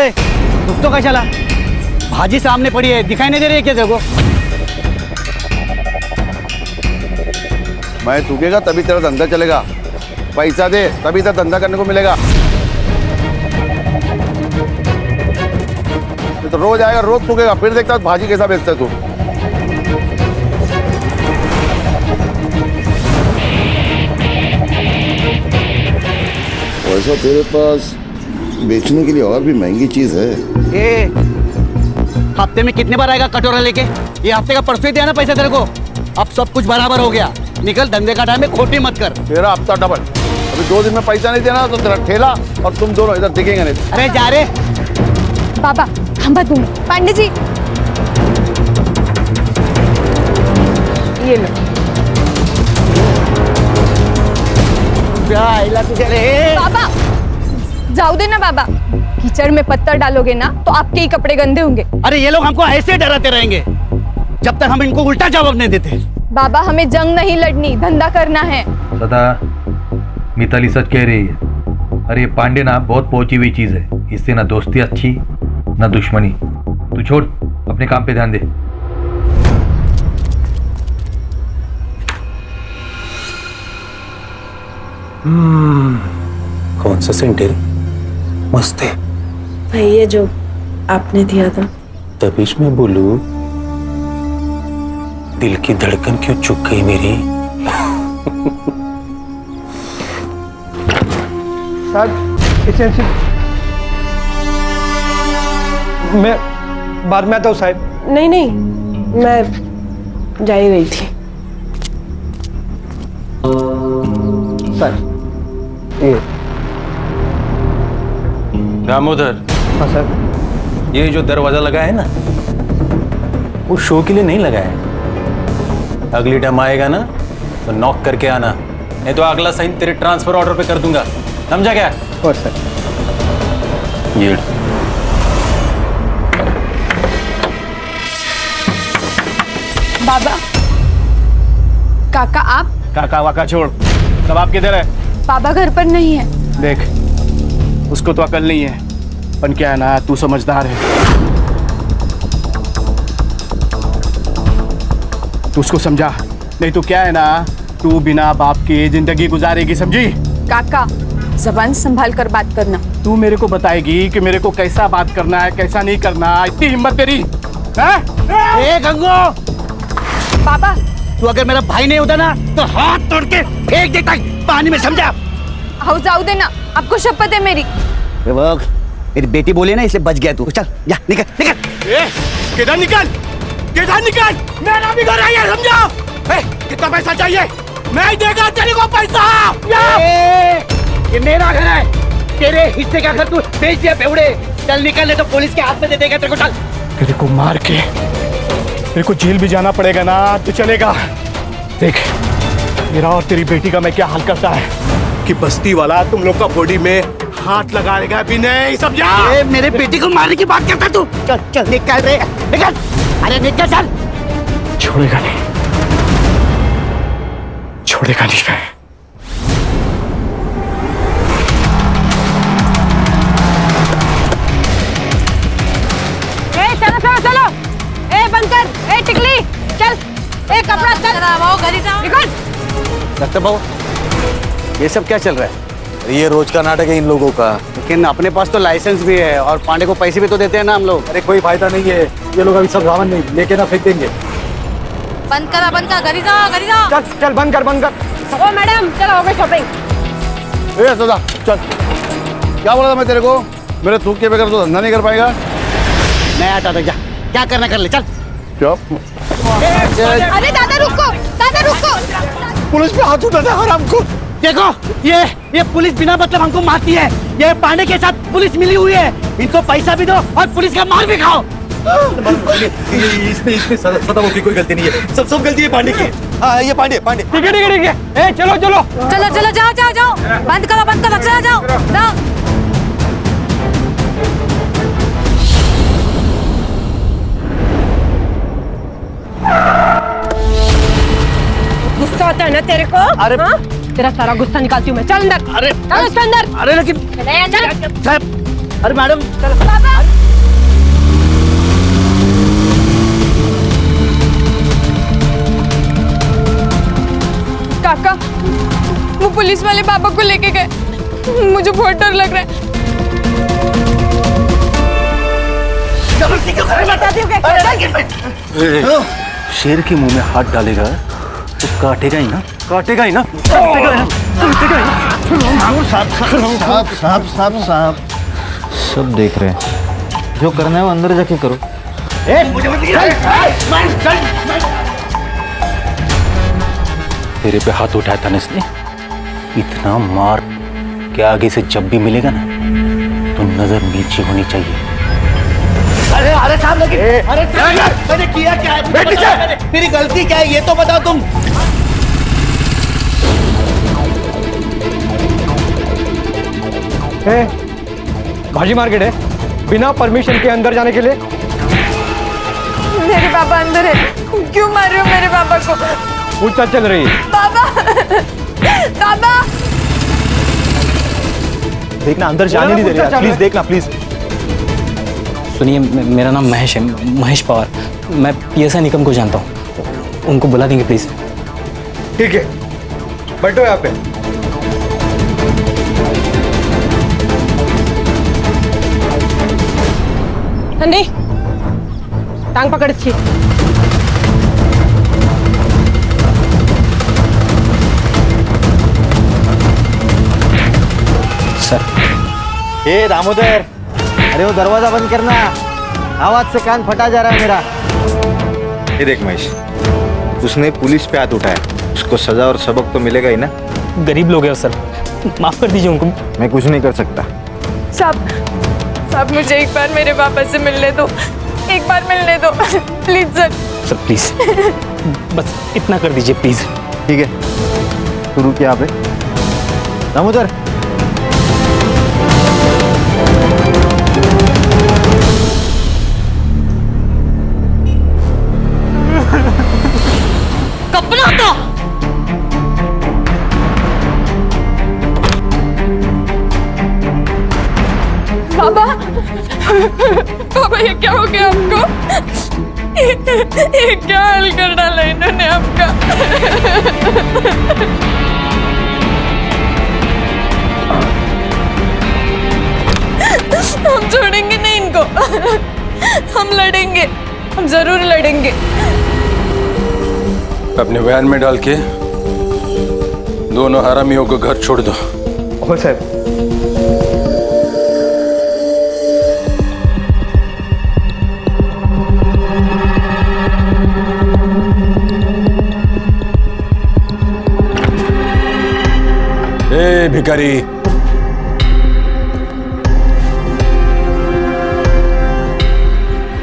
ए, रुक तो कशाला? भाजी सामने पड़ी है, दिखाई नहीं दे रही है क्या तेरे को? मैं थूकेगा तभी तेरा धंधा चलेगा। पैसा दे तभी तेरा धंधा करने को मिलेगा। तो रोज आएगा, रोज थूकेगा, फिर देखता भाजी कैसा बेचता है तू। वैसा तेरे पास बेचने के लिए और भी महंगी चीज है। ए, हफ्ते में कितने बार आएगा कटोरा लेके? ये हफ्ते का परसों ही दिया ना पैसा तेरे को। अब सब कुछ बराबर हो गया, निकल, धंधे का टाइम में खोटी मत कर। तेरा हफ्ता डबल। अभी 2 दिन में पैसा नहीं देना तो तेरा ठेला और तुम दोनों इधर दिखेंगे नहीं। अरे जा रे बाबा, हम बात दूंगी। पांडे जी, ये लो। बाबा जाओ दे ना बाबा, कीचड़ में पत्थर डालोगे ना तो आपके ही कपड़े गंदे होंगे। अरे ये लोग हमको ऐसे डराते रहेंगे जब तक हम इनको उल्टा जवाब नहीं देते। बाबा हमें जंग नहीं लड़नी, धंधा करना है। सदा मिताली सच कह रही है। अरे ये पांडे ना बहुत पहुंची हुई चीज है, इससे ना दोस्ती अच्छी ना दुश्मनी। तू छोड़, अपने काम पे ध्यान दे। कौन सा सेंट है? मस्त है भाई, ये जो आपने दिया था। तबीश में बोलू, दिल की धड़कन क्यों चुक गई मेरी? साहब इसे मैं बाद में आता हूँ साहब। नहीं नहीं, मैं जा ही रही थी। सर ये दामोदर, हाँ सर। ये जो दरवाजा लगा है ना, वो शो के लिए नहीं लगा है। अगली टाइम आएगा ना तो नॉक करके आना, नहीं तो अगला साइन तेरे ट्रांसफर ऑर्डर पे कर दूंगा, समझा क्या? और सर ये बाबा, काका आप? काका वाका छोड़, तब आप किधर है? बाबा घर पर नहीं है। देख, उसको तो अकल नहीं है, पर क्या है ना, तू समझदार है। तू उसको समझा, नहीं तो क्या है ना, तू बिना बाप के जिंदगी गुजारेगी, समझी? काका जबान संभाल कर बात करना। तू मेरे को बताएगी कि मेरे को कैसा बात करना है, कैसा नहीं करना। इतनी हिम्मत तेरी है? ए गंगो, बाबा तू अगर मेरा भाई नहीं होता ना तो हाथ तोड़ के फेंक देता पानी में, समझा? आओ जाओ देना, आपको शपथ है मेरी। मेरी बेटी बोली ना इसलिए बच गया तू। चल जा, निकल निकल। किधर निकल, किधर निकल, मेरा भी घर है, समझा? कितना पैसा चाहिए? मैं देगा तेरे को पैसा। ये मेरा घर है, तेरे हिस्से का घर तू बेच दिया बेवड़े। चल निकल, नहीं तो पुलिस के हाथ में दे देगा तेरे को। चल, तेरे को मार के तेरे को जेल भी जाना पड़ेगा ना तो चलेगा। देख, मेरा और तेरी बेटी का मैं क्या हाल करता है कि बस्ती वाला तुम लोग का बॉडी में हाथ लगाएगा भी नहीं, समझा? मेरे बेटी को मारने की बात करता तू। चल चल निकल रे, निकल। अरे निकल, चल। छोड़ेगा नहीं, छोड़ेगा नहीं मैं। चलो चलो चलो, ए बंद कर, ए टिकली चल, ए कपड़ा चल, निकल। डॉक्टर बाबू, ये सब क्या चल रहा है? ये रोज का नाटक है इन लोगों का। लेकिन अपने पास तो लाइसेंस भी है और पांडे को पैसे भी तो देते हैं ना हम लोग। अरे कोई फायदा नहीं है, ये लोग अभी सब रावण नहीं लेके ना फेंक देंगे। बंद कर, घरी जाओ, घरी जाओ। चल चल, बंद कर, बंद कर। ओ मैडम, चलो हो गई शॉपिंग। ए सदा चल, क्या बोला था मैं तेरे को? मेरे थूक के बगैर तो धंधा नहीं कर पाएगा। मैं आता था, जा क्या करना कर ले, चल। चुप। अरे दादा रुको, दादा रुको। पुलिस पे हाथ उठाना हराम को। देखो, ये पुलिस बिना मतलब हमको मारती है। ये पांडे के साथ पुलिस मिली हुई है, इनको पैसा भी दो और पुलिस का मार भी खाओ। इसमें सदा की कोई गलती नहीं है, सब गलती है पांडे की। हाँ, ये पांडे। ठीक है ठीक है ठीक है। ए चलो चलो चलो चलो, जाओ जाओ जाओ, बंद करो, चलो जाओ जाओ। गुस्सा आता है ना तेरे को? अरे हाँ? तेरा सारा गुस्सा निकालती हूँ मैं। चल अंदर। अरे चलो उसके अंदर। अरे लेकिन चल। अरे मैडम बाबा काका वो पुलिस वाले बाबा को लेके गए, मुझे बहुत डर लग रहा है। शेर के मुंह में हाथ डालेगा तो काटेगा ही ना, काटेगा ही ना, काटेगा ही ना, काटेगा ही ना। साहब सब देख रहे हैं, जो करना है वो अंदर जाके करो। तेरे पे हाथ उठाया था ना इसने, इतना मार कि आगे से जब भी मिलेगा ना तो नजर नीचे होनी चाहिए। अरे अरे साहब लेकिन अरे मैंने किया क्या है? मेरी गलती क्या है ये तो बताओ तुम। भाजी मार्केट है, बिना परमिशन के अंदर जाने के लिए। मेरे पापा अंदर है, क्यों मार रहे हो मेरे पापा को? पूछताछ चल रही है। बाबा बाबा देखना अंदर जाने नहीं दे रहे, प्लीज देखना प्लीज। सुनिए, मेरा नाम महेश है, महेश पवार। मैं पीएसआई निकम को जानता हूँ, उनको बुला देंगे प्लीज। ठीक है, बैठो यहाँ पे। ठंडी टांग पकड़ इसकी। सर। ए दामोदर, अरे वो दरवाजा बंद करना, आवाज से कान फटा जा रहा है मेरा। ये देख महेश, उसने पुलिस पे हाथ उठाया, उसको सजा और सबक तो मिलेगा ही ना। गरीब लोग हैं सर, माफ कर दीजिए उनको। मैं कुछ नहीं कर सकता। साहब मुझे एक बार मेरे पापा से मिलने दो, एक बार मिलने दो प्लीज सर। सर प्लीज, बस इतना कर दीजिए प्लीज। ठीक है, शुरू किया आपने। दामोदर, कपड़ा तो बाबा ये क्या हो गया आपको? ये क्या हाल कर डाला इन्होंने आपका? हम छोड़ेंगे नहीं इनको, हम लड़ेंगे, हम जरूर लड़ेंगे। अपने वैन में डाल के दोनों हरामियों को घर छोड़ दो। हो सर। ए भिखारी,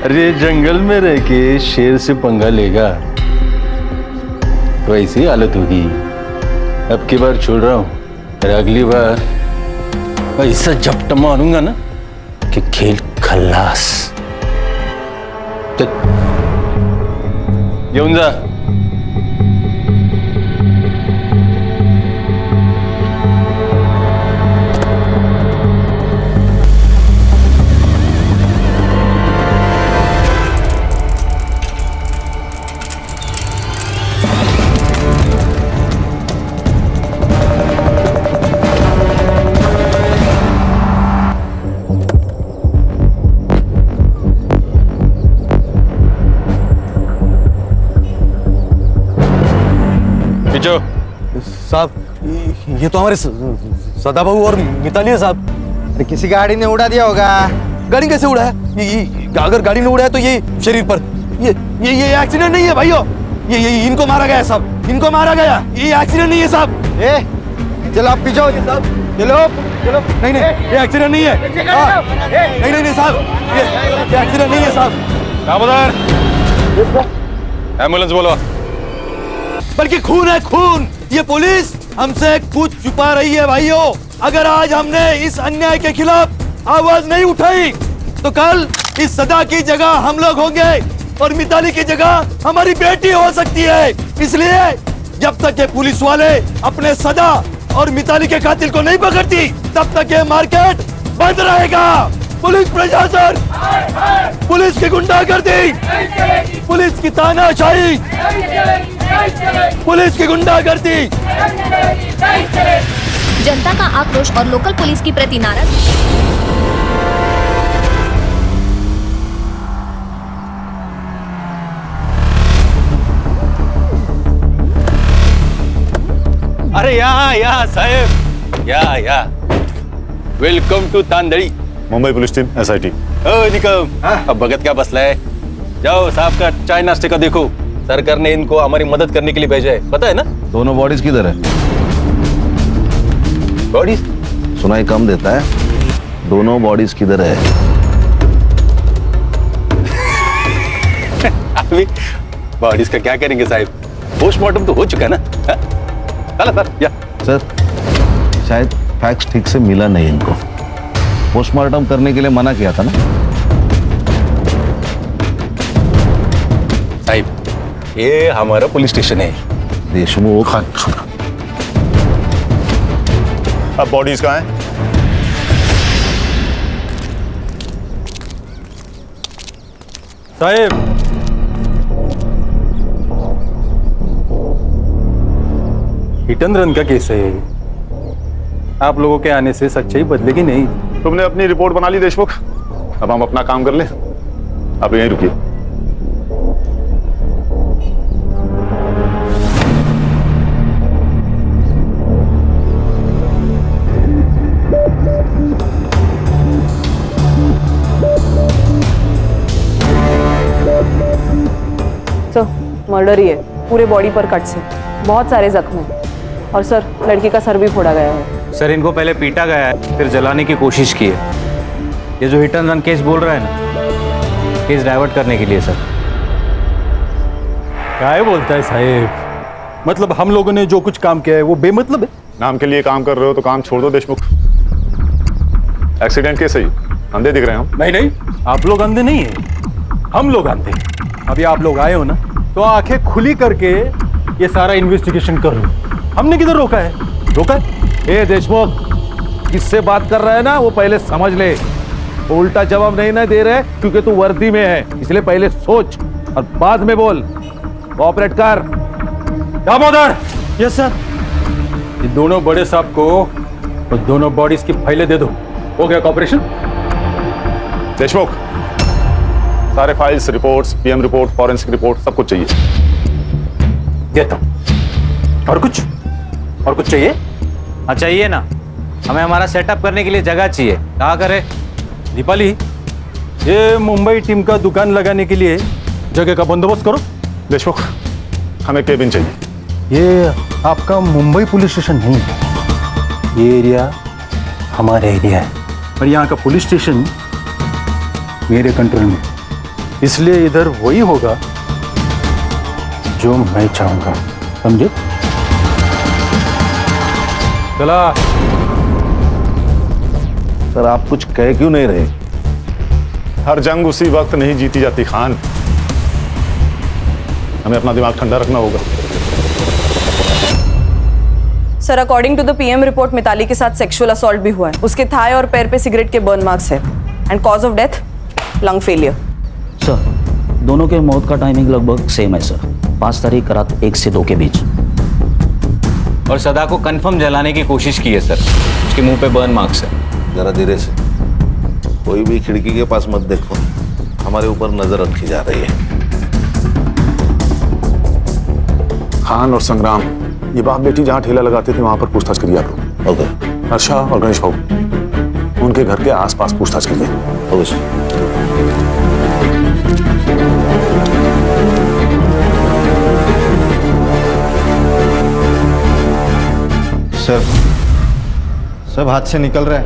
अरे जंगल में रह के शेर से पंगा लेगा तो ऐसी हालत होगी। अब की बार छोड़ रहा हूं, और अगली बार ऐसा झपटा मारूंगा ना कि खेल खल्लास। येऊन जा। साहब, ये तो हमारे सदाबाबू और मिताली है साहब। अरे किसी गाड़ी ने उड़ा दिया होगा। गाड़ी कैसे उड़ा है? ये अगर गाड़ी ने उड़ाया तो ये शरीर पर ये एक्सीडेंट नहीं है भाइयों, ये इनको मारा गया है साहब, इनको मारा गया, ये एक्सीडेंट नहीं है साहब। ए चलो आप पीछे हो साहब, चलो चलो। नहीं ये एक्सीडेंट नहीं है। नहीं साहब, ये एक्सीडेंट नहीं है साहब। दामोदर, एम्बुलेंस बोलो। बल्कि खून है खून। ये पुलिस हमसे कुछ छुपा रही है भाइयों। अगर आज हमने इस अन्याय के खिलाफ आवाज नहीं उठाई तो कल इस सदा की जगह हम लोग होंगे और मिताली की जगह हमारी बेटी हो सकती है। इसलिए जब तक ये पुलिस वाले अपने सदा और मिताली के कातिल को नहीं पकड़ती तब तक ये मार्केट बंद रहेगा। पुलिस प्रशासन, पुलिस की गुंडागर्दी, पुलिस की तानाशाही, पुलिस की गुंडागर्दी। जनता का आक्रोश और लोकल पुलिस की प्रति नाराज। अरे या साहेब, या welcome to Tandli. Mumbai police team SIT। Nikam, अब भगत क्या बसला है? जाओ साहब का चाय नाश्ते का देखो। सरकार ने इनको हमारी मदद करने के लिए भेजा है, पता है ना? दोनों बॉडीज किधर है? बॉडीज सुनाई कम देता है, दोनों बॉडीज किधर है? अभी बॉडीज का क्या करेंगे साहब? पोस्टमार्टम तो हो चुका है ना। चलो सर, या सर, शायद फैक्स ठीक से मिला नहीं इनको, पोस्टमार्टम करने के लिए मना किया था ना साहब। ये हमारा पुलिस स्टेशन है। देशमुख। अब बॉडीज कहाँ हैं? साहब, हिट एंड रन का केस है ये। आप लोगों के आने से सच्चाई बदलेगी नहीं। तुमने अपनी रिपोर्ट बना ली देशमुख, अब हम अपना काम कर ले। आप यहीं रुकिए। सर, मर्डर ही है, पूरे बॉडी पर कट्स हैं, बहुत सारे जख्म हैं और सर लड़की का सर भी फोड़ा गया है। सर, इनको पहले पीटा गया है, फिर जलाने की कोशिश की है। ये जो हिट एंड रन केस बोल रहा है ना, केस डाइवर्ट करने के लिए। सर क्या बोलता है साहेब? मतलब हम लोगों ने जो कुछ काम किया है वो बेमतलब है? नाम के लिए काम कर रहे हो तो काम छोड़ दो देशमुख। एक्सीडेंट केस है, अंधे दिख रहे हैं हम। नहीं, आप लोग अंधे नहीं है, हम लोग अंधे। अभी आप लोग आए हो ना, तो आंखें खुली करके ये सारा इन्वेस्टिगेशन कर लो। हमने किधर रोका है? रोका है? ए देशमुख, किससे बात कर रहा है ना वो पहले समझ ले। उल्टा जवाब नहीं ना दे रहे क्योंकि तू वर्दी में है, इसलिए पहले सोच और बाद में बोल। कोऑपरेट कर। दामोदर। Yes sir. ये दोनों बड़े साहब को और दोनों बॉडीज की फाइलें दे दो। हो गया कॉपरेशन? देशमुख, सारे files, reports, PM report, forensic report, सब कुछ चाहिए। देता हूं। और कुछ चाहिए? हाँ चाहिए ना, हमें हमारा सेटअप करने के लिए जगह चाहिए। कहाँ करें? दीपाली, ये मुंबई टीम का दुकान लगाने के लिए जगह का बंदोबस्त करो। देशमुख, हमें केबिन चाहिए। ये आपका मुंबई पुलिस स्टेशन नहीं है, ये एरिया हमारा एरिया है और यहाँ का पुलिस स्टेशन मेरे कंट्रोल में, इसलिए इधर वही होगा जो मैं चाहूंगा, समझे? चला। सर, आप कुछ कह क्यों नहीं रहे? हर जंग उसी वक्त नहीं जीती जाती खान, हमें अपना दिमाग ठंडा रखना होगा। Sir, according to the PM report Mitali के साथ सेक्सुअल असॉल्ट भी हुआ है। उसके थाई और पैर पे सिगरेट के बर्न मार्क्स है and cause of death lung failure. Sir, दोनों के मौत का टाइमिंग लगभग सेम है सर, 5 तारीख रात 1 से 2 के बीच। और सदा को कंफर्म जलाने की कोशिश की है सर, उसके मुंह पे बर्न मार्क्स है। जरा धीरे से, कोई भी खिड़की के पास मत देखो, हमारे ऊपर नजर रखी जा रही है। खान और संग्राम, ये बाप बेटी जहाँ ठेला लगाते थे वहां पर पूछताछ करिए आप लोग। ओके। हर्षा और गणेश बाबू, उनके घर के आसपास पूछताछ करिए। Okay sir. सर, सब हाथ से निकल रहा है,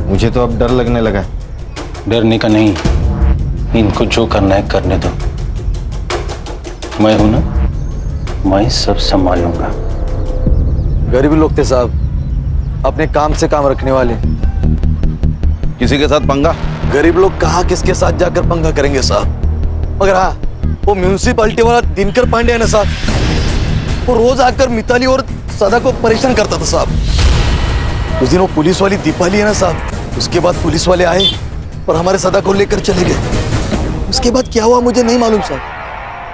मुझे तो अब डर लगने लगा है। डरने का नहीं, इनको जो करना है करने दो। मैं हूं ना, मैं सब संभालूंगा। गरीब लोग थे साहब, अपने काम से काम रखने वाले। किसी के साथ पंगा? गरीब लोग कहाँ किसके साथ जाकर पंगा करेंगे साहब। मगर हाँ, वो म्यूनिसिपालिटी वाला दिनकर पांडे है ना साहब, वो रोज आकर मिताली और सदा को परेशान करता था साहब। उस दिन वो पुलिस वाली दीपाली है ना साहब, उसके बाद पुलिस वाले आए और हमारे सदा को लेकर चले गए। उसके बाद क्या हुआ मुझे नहीं मालूम साहब,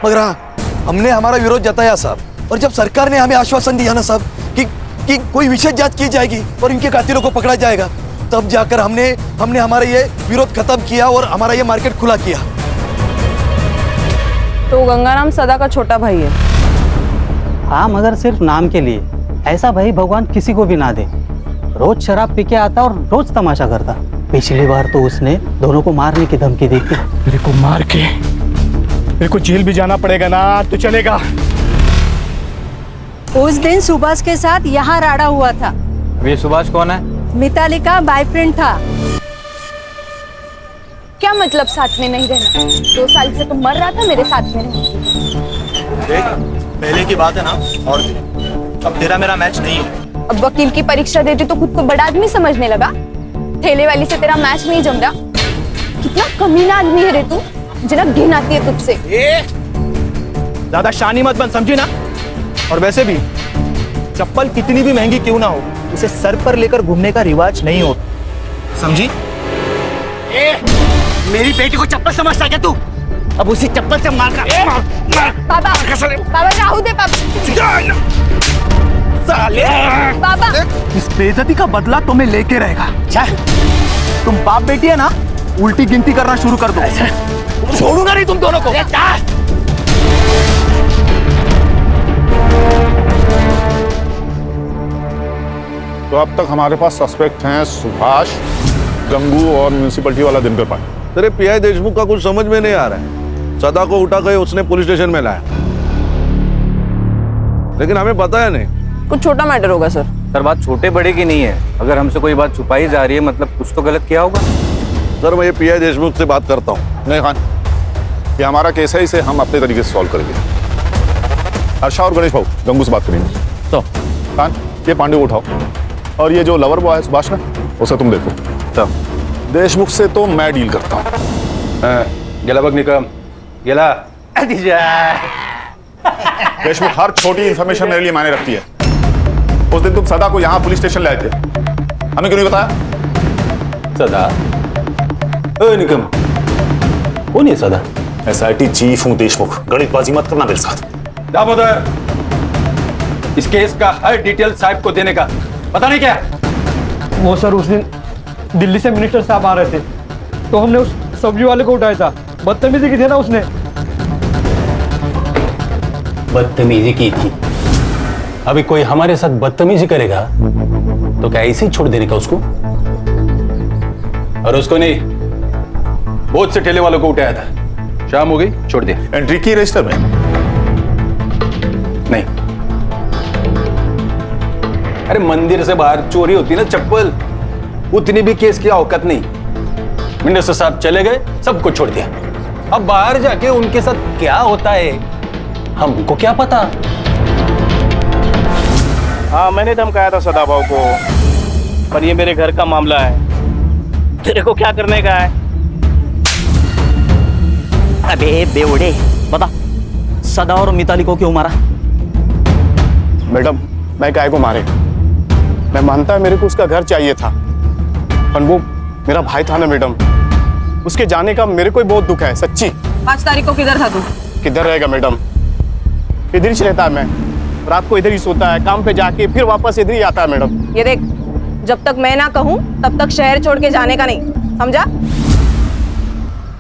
मगर हाँ हमने हमारा विरोध जताया साहब। और जब सरकार ने हमें आश्वासन दिया ना साहब कि कोई विशेष जांच की जाएगी और इनके कातिलों को पकड़ा जाएगा, तब जाकर हमने हमारा ये विरोध खत्म किया और हमारा ये मार्केट खुला किया। तो गंगाराम सदा का छोटा भाई है? हाँ, मगर सिर्फ नाम के लिए। ऐसा भाई भगवान किसी को भी ना दे। रोज शराब पी के आता और रोज तमाशा करता। पिछली बार तो उसने दोनों को मारने की धमकी दी थी। मेरे को मार के मेरे को जेल भी जाना पड़ेगा ना तो चलेगा। उस दिन सुभाष के साथ यहाँ राड़ा हुआ था। वे सुभाष कौन है? मिताली का बॉयफ्रेंड था। क्या मतलब साथ में नहीं रहना? 2 साल से तो मर रहा था मेरे साथ में रहना। पहले की बात है ना, और अब तेरा मेरा मैच नहीं है। अब वकील की परीक्षा देती तो खुद को बड़ा आदमी समझने लगा। ठेले वाली से तेरा मैच नहीं जम रहा। कितना कमीना आदमी है रे तू, जना घिन आती है तुझसे। ज्यादा शानी मत बन, समझी ना? और वैसे भी चप्पल कितनी भी महंगी क्यों ना हो, उसे सर पर लेकर घूमने का रिवाज नहीं हो, समझी? मेरी बेटी को चप्पल समझता क्या तू? अब उसी चप्पल से मार बाबा राहू दे बाबा। बाबा इस बेइज्जती का बदला तुम्हें लेके रहेगा। तुम बाप बेटी है ना, उल्टी गिनती करना शुरू कर दो। छोड़ूंगा नहीं तुम दोनों को। तो अब तक हमारे पास सस्पेक्ट हैं सुभाष, गंगू और म्यूनिसिपैलिटी वाला दिनकर पांडे। तेरे पीआई देशमुख का कुछ समझ में नहीं आ रहा है। सदा को उठा के उसने पुलिस स्टेशन में लाया, लेकिन हमें बताया नहीं। कुछ छोटा मैटर होगा सर। सर बात छोटे बड़े की नहीं है। अगर हमसे कोई बात छुपाई जा रही है मतलब कुछ तो गलत किया होगा। सर मैं ये पीआई देशमुख से बात करता हूँ। नहीं खान, ये हमारा केस है, इसे हम अपने तरीके से सॉल्व करेंगे। हर्षा और गणेश भाऊ गंगू से बात करेंगे। तो खान ये पांडे को उठाओ और ये जो लवर बॉय है सुभाष ना, उसे तुम देखो। तो देशमुख से तो मैं डील करता हूँ। गेला बग निकम गेला। देशमुख हर छोटी इंफॉर्मेशन मेरे लिए मायने रखती है। उस दिन तुम सदा को यहाँ पुलिस स्टेशन लाए थे, हमें क्यों नहीं बताया? सदा? निकम कौन है सदा? एसआईटी चीफ हूँ देशमुख, गणितबाजी मत करना मेरे साथ। दामोदर, इस केस का हर डिटेल साहब को देने का पता नहीं क्या? वो सर उस दिन दिल्ली से मिनिस्टर साहब आ रहे थे तो हमने उस सब्जी वाले को उठाया था। बदतमीजी की थी ना उसने। बदतमीजी की थी? अभी कोई हमारे साथ बदतमीजी करेगा तो क्या ऐसे ही छोड़ देने का उसको? और उसको नहीं, बहुत से ठेले वालों को उठाया था। शाम हो गई, छोड़ दिया। एंट्री की रजिस्टर में? नहीं। अरे मंदिर से बाहर चोरी होती ना चप्पल, उतनी भी केस की औकात नहीं। मिनिस्टर साहब चले गए, सबको छोड़ दिया। अब बाहर जाके उनके साथ क्या होता है हमको क्या पता? हाँ, मैंने धमकाया था सदाभाव को, पर ये मेरे घर का मामला है। तेरे को क्या करने का है? अबे बेवड़े, बता सदा और मिताली को क्यों मारा? मैडम मैं काय को मारे? मैं मानता है मेरे को उसका घर चाहिए था, पर वो मेरा भाई था ना मैडम, उसके जाने का मेरे को बहुत दुख है सच्ची। 5 तारीख को किधर था तू? किधर रहेगा मैडम, इधर ही रहता है। मैं रात को इधर ही सोता है, काम पे जाके फिर वापस इधर ही आता है मैडम। ये देख, जब तक मैं ना कहूँ तब तक शहर छोड़ के जाने का नहीं, समझा?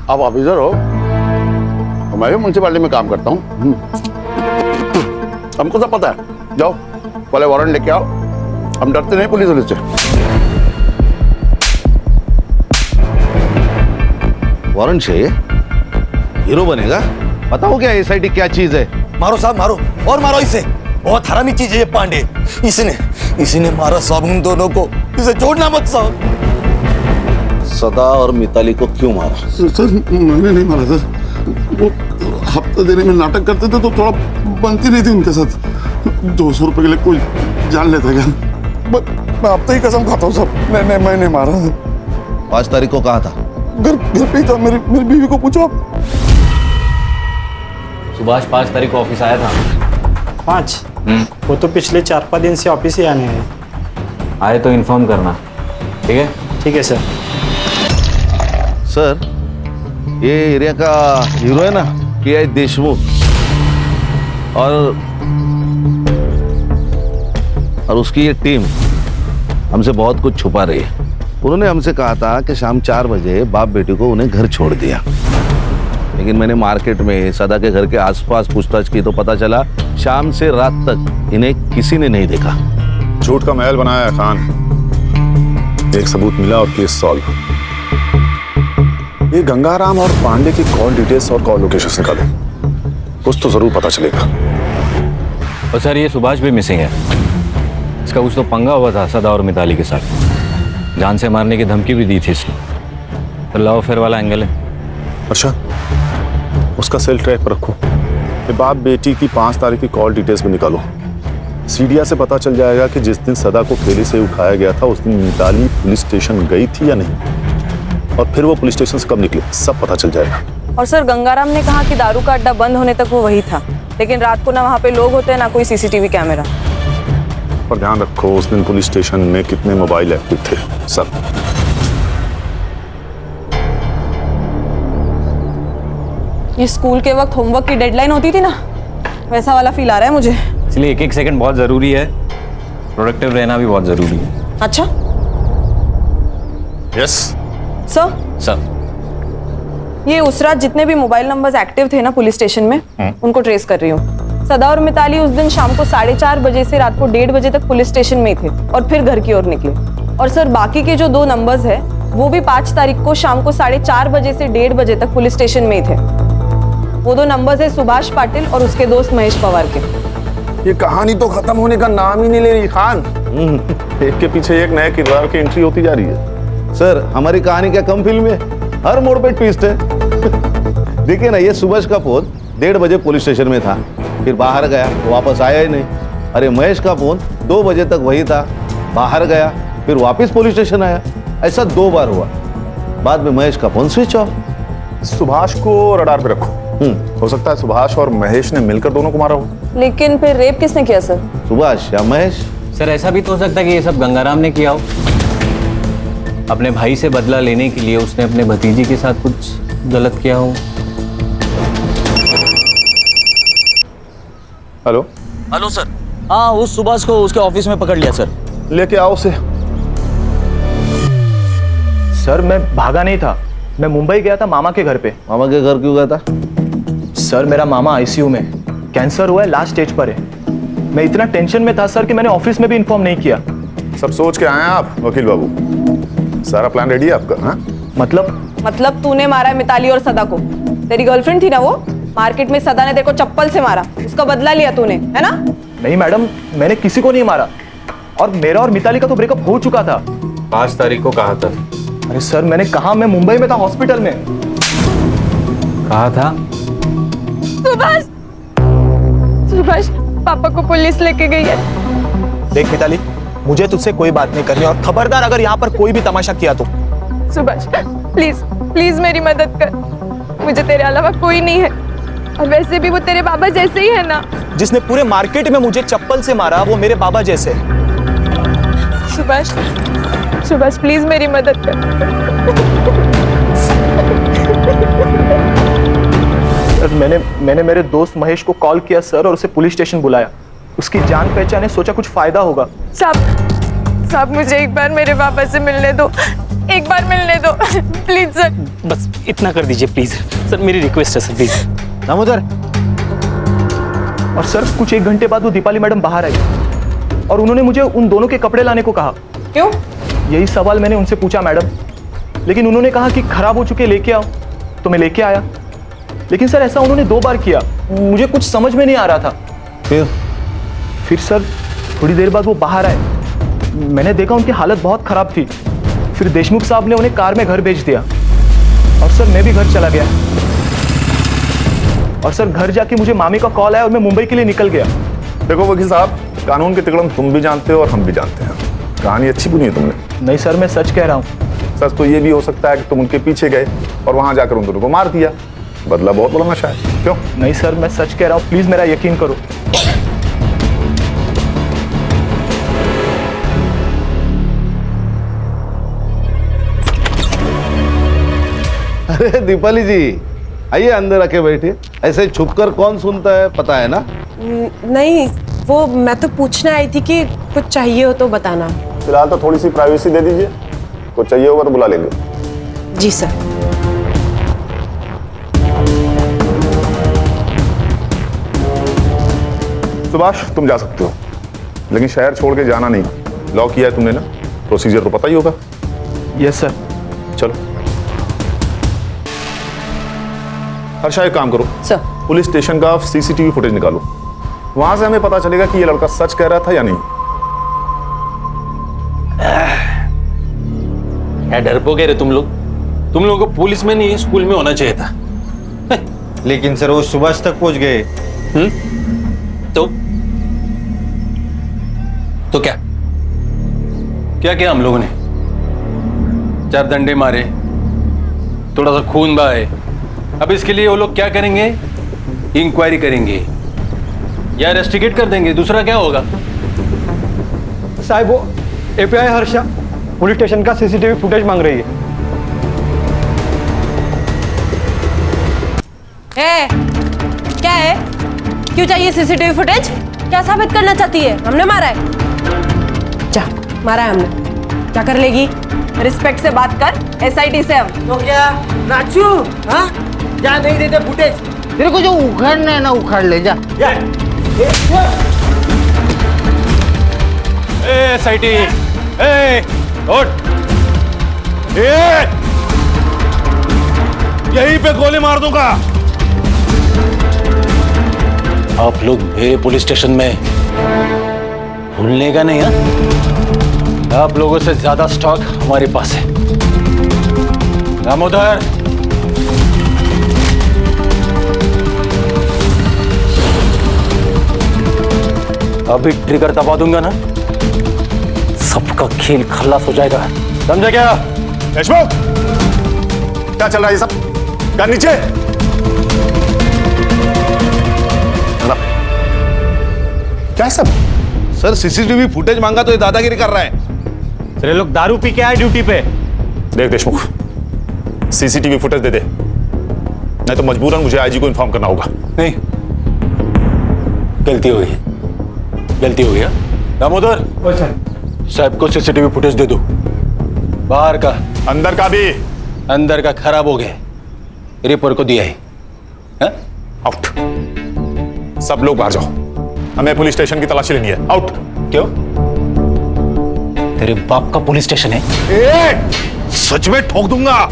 आप ऑफिसर हो, मैं भी म्यूनिसिपैलिटी में काम करता हूँ। हमको सब पता है। जाओ पहले वारंट लेके आओ, हम डरते नहीं पुलिस से। वारंट चाहिए? हीरो बनेगा? बताओ क्या एसआईटी क्या चीज है? मारो साहब मारो, और मारो इसे। बहुत हरामी चीज है ये पांडे। इसने मारा साहब उन दोनों को, इसे छोड़ना मत साहब। सदा और मिताली को क्यों मारा? सर मैंने नहीं मारा सर, वो हफ्ता देने में नाटक करते थे तो थोड़ा बनती नहीं थी उनके साथ। 200 रुपए के लिए कोई जान लेता क्या? मैं अब तो ही कसम खाता हूँ सर, मैं नहीं मारा। 5 तारीख को कहाँ था? घर पे ही था। मेरी बीवी को पूछो आप। सुभाष 5 तारीख को ऑफिस आया था। 5? वो तो पिछले 4-5 दिन से ऑफिस ही आने हैं। आए तो इन्फॉर्म करना, ठीक है? ठीक है सर। सर, ये एरिया का हीरो है ना के देशमुख, और उसकी ये टीम हमसे बहुत कुछ छुपा रही है। उन्होंने हमसे कहा था कि शाम 4 बजे बाप बेटी को उन्हें घर छोड़ दिया, लेकिन मैंने मार्केट में सदा के घर के आसपास पूछताछ की तो पता चला शाम से रात तक इन्हें किसी ने नहीं देखा। झूठ का महल बनाया है खान। एक सबूत मिला और केस सॉल्व। ये गंगाराम और पांडे की कॉल डिटेल्स और कॉल लोकेशन निकाले, कुछ तो जरूर पता चलेगा। और सर ये सुभाष भी मिसिंग है। इसका कुछ तो पंगा हुआ था सदा और मिताली के साथ, जान से मारने की धमकी भी दी थी इसने। तो लव अफेयर वाला एंगल है। अच्छा, उसका सेल ट्रैक पर रखो। ये बाप बेटी की 5 तारीख की कॉल डिटेल्स में निकालो। सीडिया से पता चल जाएगा कि जिस दिन सदा को ठेले से उठाया गया था उस दिन मिताली पुलिस स्टेशन गई थी या नहीं, और फिर वो पुलिस स्टेशन से कब निकले, सब पता चल जाएगा। और सर गंगाराम ने कहा कि दारू का अड्डा बंद होने तक वो वही था, लेकिन रात को ना वहाँ पे लोग होते हैं ना कोई सीसीटीवी कैमरा। पर ध्यान रखो उस दिन पुलिस स्टेशन में कितने मोबाइल एक्टिव थे, सब। ये स्कूल के वक्त होमवर्क की डेडलाइन होती थी ना, वैसा वाला फील आ रहा है मुझे। इसलिए एक सेकंड बहुत जरूरी है, प्रोडक्टिव रहना भी बहुत जरूरी है। अच्छा यस सर, ये उस रात जितने भी मोबाइल नंबर्स एक्टिव थे ना पुलिस स्टेशन में, उनको ट्रेस कर रही हूँ। सदा और मिताली उस दिन शाम को 4:30 बजे से रात को 1:30 बजे तक पुलिस स्टेशन में ही थे और फिर घर की ओर निकले। और सर बाकी के जो 2 नंबर्स है वो भी 5 तारीख को शाम को 4:30 बजे से 1:30 बजे तक पुलिस स्टेशन में ही थे। वो 2 नंबर्स है सुभाष पाटिल और उसके दोस्त महेश पवार के। ये कहानी तो खत्म होने का नाम ही नहीं ले रही खान। एक के पीछे एक नए किरदार की एंट्री होती जा रही है। सर, हमारी कहानी क्या कम फिल्म है? हर मोड़ पे ट्विस्ट है। देखिए ना, ये सुभाष का फोन 1:30 बजे पुलिस स्टेशन में था, फिर बाहर गया तो वापस आया ही नहीं। अरे महेश का फोन 2 बजे तक वही था, बाहर गया फिर वापस पुलिस स्टेशन आया। ऐसा 2 बार हुआ। बाद में महेश का फोन स्विच ऑफ। सुभाष को रडार पे रखो। हो सकता है सुभाष और महेश ने मिलकर दोनों को मारा हो। लेकिन फिर रेप किसने किया सर? सुभाष या महेश? सर ऐसा भी तो हो सकता है कि ये सब गंगाराम ने किया हो। अपने भाई से बदला लेने के लिए उसने अपने भतीजी के साथ कुछ गलत किया हो। Hello hello sir. हाँ, उस सुभाष को उसके ऑफिस में पकड़ लिया सर। लेके आओ उसे। सर मैं भागा नहीं था, मैं मुंबई गया था मामा के घर पे। मामा के घर क्यों गया था? सर मेरा मामा आईसीयू में, कैंसर हुआ है, लास्ट स्टेज पर है। मैं इतना टेंशन में था सर कि मैंने ऑफिस में भी इन्फॉर्म नहीं किया। सब सोच के आए हैं आप वकील बाबू? सारा प्लान रेडी है आपका? हाँ मतलब तूने मारा है मिताली और सदा को। तेरी गर्लफ्रेंड थी ना वो, मार्केट में सदा ने तेरे को चप्पल से मारा, उसका बदला लिया तूने, है ना? नहीं मैडम, मैंने किसी को नहीं मारा, और मेरा और मिताली का तो ब्रेकअप हो चुका था। 5 तारीख को कहा था। अरे सर मैंने कहा, मैं मुंबई में था हॉस्पिटल में। कहा था? सुभाष पापा को पुलिस लेके गई है। देख मिताली, मुझे तुझसे कोई बात नहीं करनी, और खबरदार अगर यहाँ पर कोई भी तमाशा किया तो। सुभाष प्लीज प्लीज मेरी मदद कर, मुझे तेरे अलावा कोई नहीं है, और वैसे भी वो तेरे बाबा जैसे ही है ना। जिसने पूरे मार्केट में मुझे चप्पल से मारा वो मेरे बाबा जैसे। सुभाष प्लीज मेरी मदद कर। मैंने मेरे दोस्त महेश को कॉल किया सर, और उसे पुलिस स्टेशन बुलाया। उसकी जान पहचान है, सोचा कुछ फायदा होगा। साहब मुझे एक बार मेरे पापा से मिलने दो, एक बार मिलने दो प्लीज सर। बस इतना कर दीजिए प्लीज सर, मेरी रिक्वेस्ट है सर प्लीज। दामोदर। और सर कुछ 1 घंटे बाद वो दीपाली मैडम बाहर आई, और उन्होंने मुझे उन दोनों के कपड़े लाने को कहा। क्यों? यही सवाल मैंने उनसे पूछा मैडम, लेकिन उन्होंने कहा कि खराब हो चुके लेके आओ, तो मैं लेके आया। लेकिन सर ऐसा उन्होंने 2 बार किया, मुझे कुछ समझ में नहीं आ रहा था। फिर सर थोड़ी देर बाद वो बाहर आए, मैंने देखा उनकी हालत बहुत खराब थी। फिर देशमुख साहब ने उन्हें कार में घर भेज दिया, और सर मैं भी घर चला गया। और सर घर जाके मुझे मामी का कॉल आया और मैं मुंबई के लिए निकल गया। देखो वकील साहब, कानून के तिकड़म तुम भी जानते हो और हम भी जानते हैं। कहानी अच्छी बुनी है तुमने। नहीं सर, मैं सच कह रहा हूँ। सच तो ये भी हो सकता है कि तुम उनके पीछे गए और वहां जाकर उन दोनों को मार दिया। बदला बहुत बड़ा नशा है। क्यों? नहीं सर, मैं सच कह रहा हूँ, प्लीज मेरा यकीन करो। अरे दीपाली जी, आइए अंदर आके बैठिए। ऐसे छुपकर कौन सुनता है, पता है ना? नहीं, वो मैं तो पूछने आई थी कि कुछ चाहिए हो तो बताना। फिलहाल तो थोड़ी सी प्राइवेसी दे दीजिए, कुछ चाहिए होगा तो बुला लेंगे। जी सर। सुभाष, तुम जा सकते हो, लेकिन शहर छोड़ के जाना नहीं। लॉक किया है तुमने ना, प्रोसीजर तो पता ही होगा। Yes sir. चलो हर्षा, एक काम करो सर। पुलिस स्टेशन का सीसीटीवी फुटेज निकालो, वहां से हमें पता चलेगा कि ये लड़का सच कह रहा था या नहीं। क्या डरपोक है रे तुम लोग? तुम लोगों को पुलिस में नहीं स्कूल में होना चाहिए था। लेकिन सर वो सुभाष तक पहुंच गए। तो क्या क्या किया हम लोगों ने? 4 डंडे मारे, थोड़ा सा खून बहाए। अब इसके लिए वो लोग क्या करेंगे? इंक्वायरी करेंगे या इन्वेस्टिगेट कर देंगे, दूसरा क्या होगा? साहब, वो एपीआई हर्षा पुलिस स्टेशन का सीसीटीवी फुटेज मांग रही है। क्या है? क्यों चाहिए सीसीटीवी फुटेज? क्या साबित करना चाहती है? हमने मारा है? जा, मारा है हमने, क्या कर लेगी? रिस्पेक्ट से बात कर, एसआईटी से हम। तो क्या नाचू? हाँ, क्या नहीं देते फुटेज? तेरे को जो उखाड़ना है ना उखाड़ ले जा। एसआईटी, उठ! यहीं पे गोली मार दूंगा। आप लोग मेरे पुलिस स्टेशन में भूलने का नहीं है? आप लोगों से ज्यादा स्टॉक हमारे पास है। दामोदर, अभी ट्रिगर दबा दूंगा ना, सबका खेल खल्लास हो जाएगा, समझा क्या? देशमुख, क्या चल रहा है ये सब? क्या नीचे? क्या सब? सर सीसीटीवी फुटेज मांगा तो ये दादागिरी कर रहा है। सर ये लोग दारू पी के आए ड्यूटी पे। देख देशमुख, सीसीटीवी फुटेज दे दे, नहीं तो मजबूरन मुझे आईजी को इन्फॉर्म करना होगा। नहीं, गलती हो गई, गलती हो गया। दामोदर, साहब को सीसीटीवी फुटेज दे दो। बाहर का, अंदर का भी। अंदर का खराब हो गया, रिपोर्ट को दिया है। आउट, सब लोग बाहर जाओ, हमें पुलिस स्टेशन की तलाशी लेनी है। आउट। क्यों? तेरे बाप का पुलिस स्टेशन है? सच में ठोक दूंगा।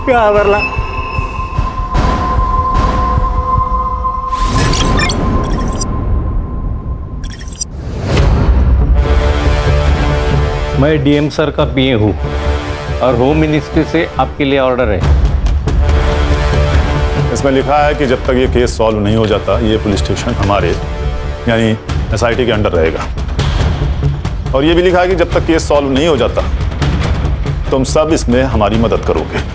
क्या बरला? मैं डीएम सर का पीए हूँ और होम मिनिस्ट्री से आपके लिए ऑर्डर है। इसमें लिखा है कि जब तक ये केस सॉल्व नहीं हो जाता, ये पुलिस स्टेशन हमारे यानी एसआईटी के अंडर रहेगा। और ये भी लिखा है कि जब तक केस सॉल्व नहीं हो जाता, तुम सब इसमें हमारी मदद करोगे।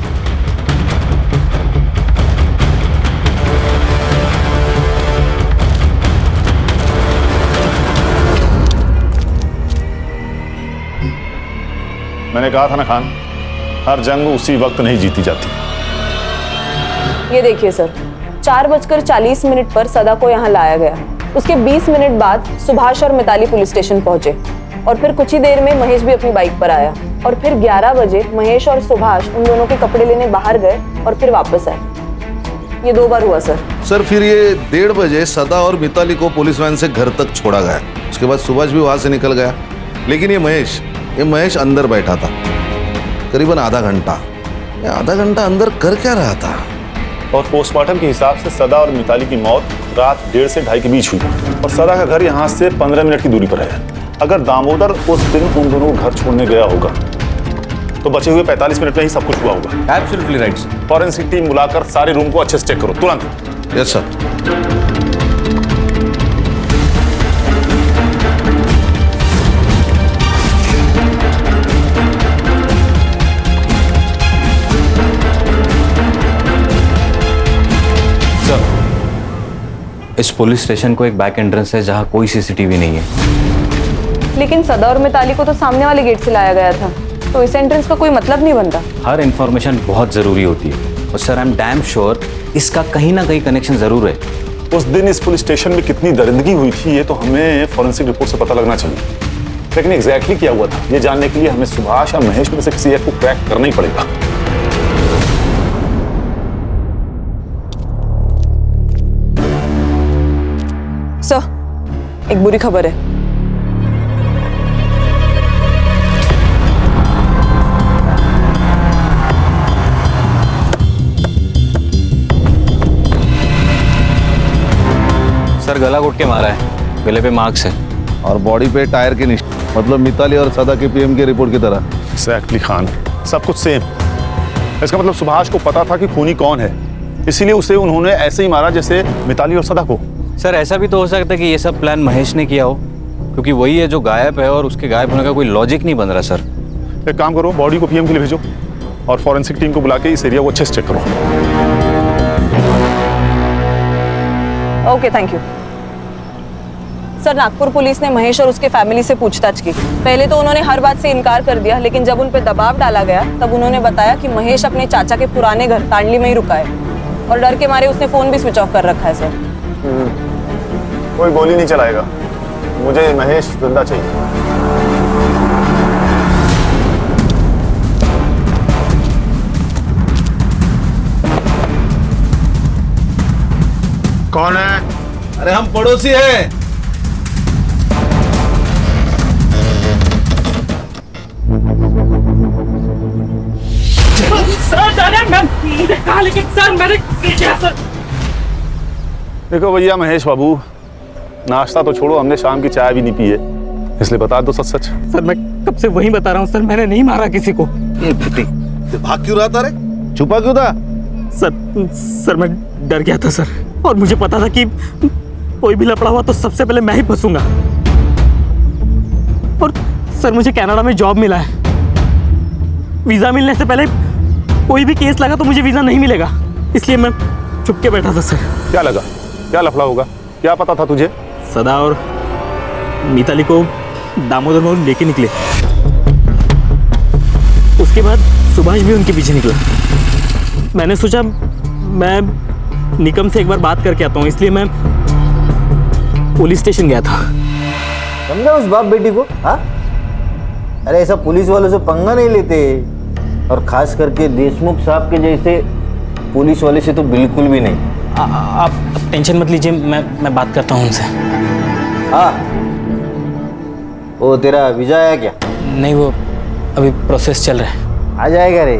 मैंने कहा था ना खान, हर जंग उसी वक्त नहीं जीती जाती। ये देखिए सर, 4:40 पर सदा को यहाँ लाया गया। उसके 20 मिनट बाद सुभाष और मिताली पुलिस स्टेशन पहुंचे और फिर कुछ ही देर में महेश भी अपनी बाइक पर आया और फिर 11 बजे महेश और सुभाष उन दोनों के कपड़े लेने बाहर गए और फिर वापस आए। ये 2 बार हुआ सर। सर फिर ये 1:30 बजे सदा और मिताली को पुलिस वैन से घर तक छोड़ा गया। उसके बाद सुभाष भी वहां से निकल गया, लेकिन ये महेश अंदर बैठा था करीबन आधा घंटा। आधा घंटा अंदर कर क्या रहा था? और पोस्टमार्टम के हिसाब से सदा और मिताली की मौत रात 1:30 से 2:30 के बीच हुई और सदा का घर यहाँ से 15 मिनट की दूरी पर है। अगर दामोदर उस दिन उन दोनों को घर छोड़ने गया होगा तो बचे हुए 45 मिनट में ही सब कुछ हुआ होगा। Absolutely right. फॉरेंसिक टीम बुलाकर सारे रूम को अच्छे से चेक करो तुरंत। Yes sir. इस पुलिस स्टेशन को एक बैक एंट्रेंस है जहाँ कोई सीसीटीवी नहीं है। लेकिन सदा और मिताली को तो सामने वाले गेट से लाया गया था, तो इस एंट्रेंस का कोई मतलब नहीं बनता। हर इंफॉर्मेशन बहुत जरूरी होती है और sir I am damn sure इसका कहीं ना कहीं कनेक्शन जरूर है। उस दिन इस पुलिस स्टेशन में कितनी दरिंदगी हुई थी ये तो हमें फॉरेंसिक रिपोर्ट से पता लगना चाहिए, लेकिन एग्जैक्टली क्या हुआ था ये जानने के लिए हमें सुभाष या महेश में से किसी एक को क्रैक करना ही पड़ेगा। सर, एक बुरी खबर है। सर गला घोट के मारा है, गले पे मार्क्स है और बॉडी पे टायर के निशान, मतलब मिताली और सदा के पीएम की रिपोर्ट की तरह। एग्जैक्टली खान, सब कुछ सेम। इसका मतलब सुभाष को पता था कि खूनी कौन है, इसीलिए उसे उन्होंने ऐसे ही मारा जैसे मिताली और सदा को। सर ऐसा भी तो हो सकता है कि ये सब प्लान महेश ने किया हो, क्योंकि वही है जो गायब है और उसके गायब होने का कोई लॉजिक नहीं बन रहा। सर एक काम करो, बॉडी को पीएम के लिए भेजो और फॉरेंसिक टीम को बुला के इस एरिया को अच्छे से चेक करो। Okay, thank you. Sir, Nagpur police ने महेश और उसके फैमिली से पूछताछ की। पहले तो उन्होंने हर बात से इनकार कर दिया, लेकिन जब उन पर दबाव डाला गया तब उन्होंने बताया कि महेश अपने चाचा के पुराने घर तांडली में ही रुका है और डर के मारे उसने फोन भी स्विच ऑफ कर रखा है। सर कोई गोली नहीं चलाएगा, मुझे महेश जिंदा चाहिए। कौन है? अरे हम पड़ोसी हैं। देखो भैया महेश बाबू, नाश्ता तो छोड़ो, हमने शाम की चाय भी नहीं पी है, इसलिए बता दो सच सच। सर मैं कब से वही बता रहा हूँ सर, मैंने नहीं मारा किसी को। भाग क्यों रहा था रे? छुपा क्यों था? सर मैं डर गया था सर, और मुझे पता था कि कोई भी लफड़ा हुआ तो सबसे पहले मैं ही फंसूंगा। और सर मुझे कनाडा में जॉब मिला है, वीजा मिलने से पहले कोई भी केस लगा तो मुझे वीजा नहीं मिलेगा, इसलिए मैं चुप के बैठा था सर। क्या लगा, क्या लफड़ा होगा, क्या पता था तुझे? सदा और मिताली को दामोदर मोहन लेके निकले, उसके बाद सुभाष भी उनके पीछे निकला। मैंने सोचा मैं निकम से एक बार बात करके आता हूँ, इसलिए मैं पुलिस स्टेशन गया था। समझा उस बाप बेटी को? हाँ, अरे ऐसा पुलिस वालों से पंगा नहीं लेते, और खास करके देशमुख साहब के जैसे पुलिस वाले से तो बिल्कुल भी नहीं। आप टेंशन मत लीजिए, मैं बात करता हूँ उनसे। हाँ, वो तेरा वीजा आया क्या? नहीं, वो अभी प्रोसेस चल रहा है। आ जाएगा रे,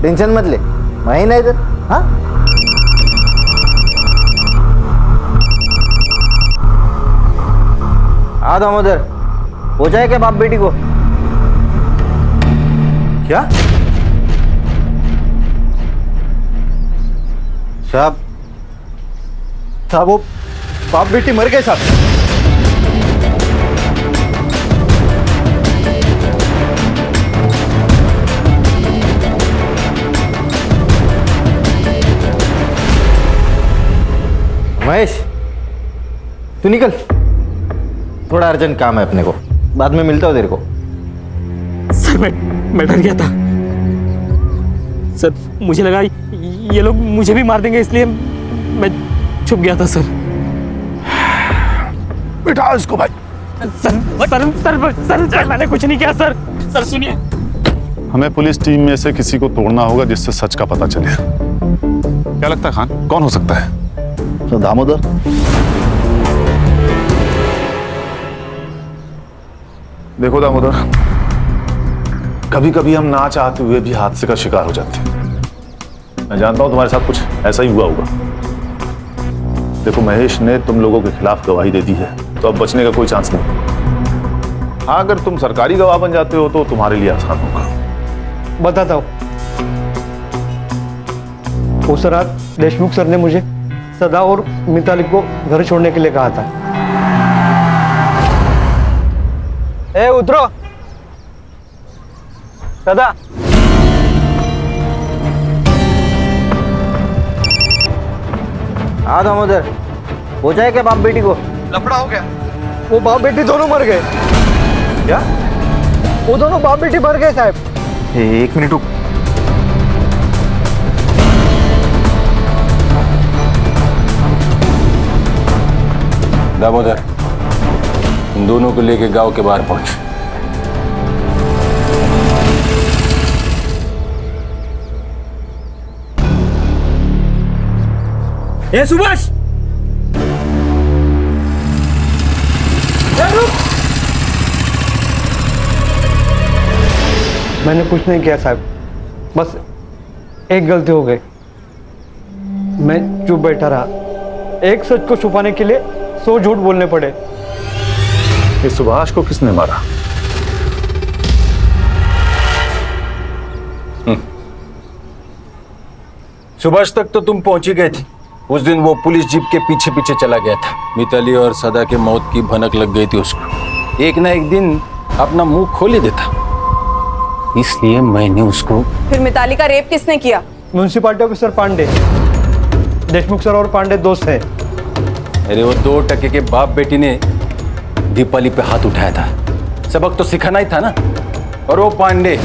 टेंशन मत ले, महीना इधर। हाँ, आ दामोदर, हो जाए क्या बाप बेटी को? क्या साहब? साहब वो बाप बेटी मर गए साहब। महेश तू निकल, थोड़ा अर्जेंट काम है अपने को, बाद में मिलता हूँ तेरे को। सर मैं डर गया था सर, मुझे लगा ये लोग मुझे भी मार देंगे, इसलिए मैं छुप गया था सर। बिठा इसको भाई। सर मैंने कुछ नहीं किया सर। सर सुनिए, हमें पुलिस टीम में से किसी को तोड़ना होगा जिससे सच का पता चले। क्या लगता है खान, कौन हो सकता है? तो दामोदर। देखो दामोदर, कभी कभी हम ना चाहते हुए भी हादसे का शिकार हो जाते हैं। मैं जानता हूं तुम्हारे साथ कुछ ऐसा ही हुआ होगा। देखो महेश ने तुम लोगों के खिलाफ गवाही दे दी है, तो अब बचने का कोई चांस नहीं। हाँ, अगर तुम सरकारी गवाह बन जाते हो तो तुम्हारे लिए आसान होगा। बताता हूँ। उस रात देशमुख सर ने मुझे सदा और मिताली को घर छोड़ने के लिए कहा था। ए उतरो सदा। हाँ दामोदर, हो जाए क्या बाप बेटी को? लफड़ा हो गया, वो बाप बेटी दोनों मर गए। क्या? वो दोनों बाप बेटी मर गए साहब। एक मिनट रुक। दामोदर, उन दोनों को लेके गांव के बाहर पहुंच। ए सुभाष, मैंने कुछ नहीं किया साहब, बस एक गलती हो गई। मैं चुप बैठा रहा, एक सच को छुपाने के लिए 100 झूठ बोलने पड़े। इस सुभाष को किसने मारा? सुभाष तक तो तुम पहुंच ही गए थे। उस दिन वो पुलिस जीप के पीछे पीछे चला गया था। मिताली और सदा के मौत की भनक लग गई थी उसको। एक ना एक दिन अपना मुंह खोल ही देता, इसलिए मैंने उसको। फिर मिताली का रेप किसने किया? Municipality officer Pandey. Deshmukh sir और पांडे दोस्त हैं। अरे वो 2 टके के बाप बेटी ने दीपाली पे हाथ उठाया था, सबक तो सिखाना ही था ना। और वो पांडे,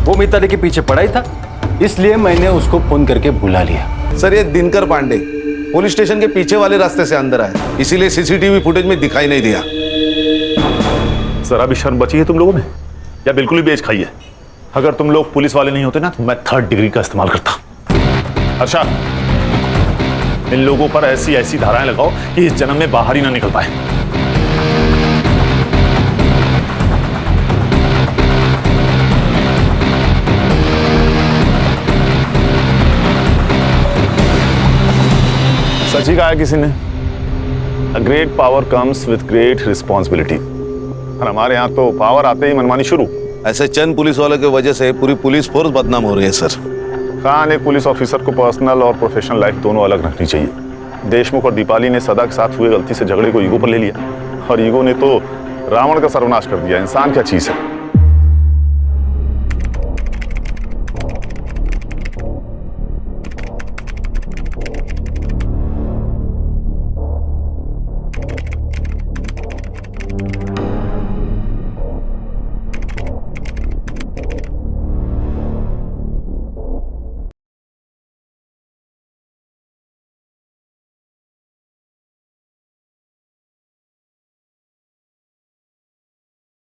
वो मिताली के पीछे पड़ा ही था, इसलिए मैंने उसको फोन करके बुला लिया। सर, ये दिनकर पांडे पुलिस स्टेशन के पीछे वाले रास्ते से अंदर आए, इसीलिए सीसीटीवी फुटेज में दिखाई नहीं दिया। जरा भी शर्म बची है तुम लोगों में, या बिल्कुल ही बेच खाई है? अगर तुम लोग पुलिस वाले नहीं होते ना, तो मैं 3rd डिग्री का इस्तेमाल करता। अच्छा, इन लोगों पर ऐसी ऐसी धाराएं लगाओ कि इस जन्म में बाहर ही ना निकल पाए। सच ही कहा है किसी ने, a great power comes with great responsibility. और हमारे यहाँ तो पावर आते ही मनमानी शुरू। ऐसे चंद पुलिस वालों की वजह से पूरी पुलिस फोर्स बदनाम हो रही है सर। खान, एक पुलिस ऑफिसर को पर्सनल और प्रोफेशनल लाइफ दोनों अलग रखनी चाहिए। देशमुख और दीपाली ने सदा के साथ हुए गलती से झगड़े को ईगो पर ले लिया, और ईगो ने तो रावण का सर्वनाश कर दिया। इंसान क्या चीज है?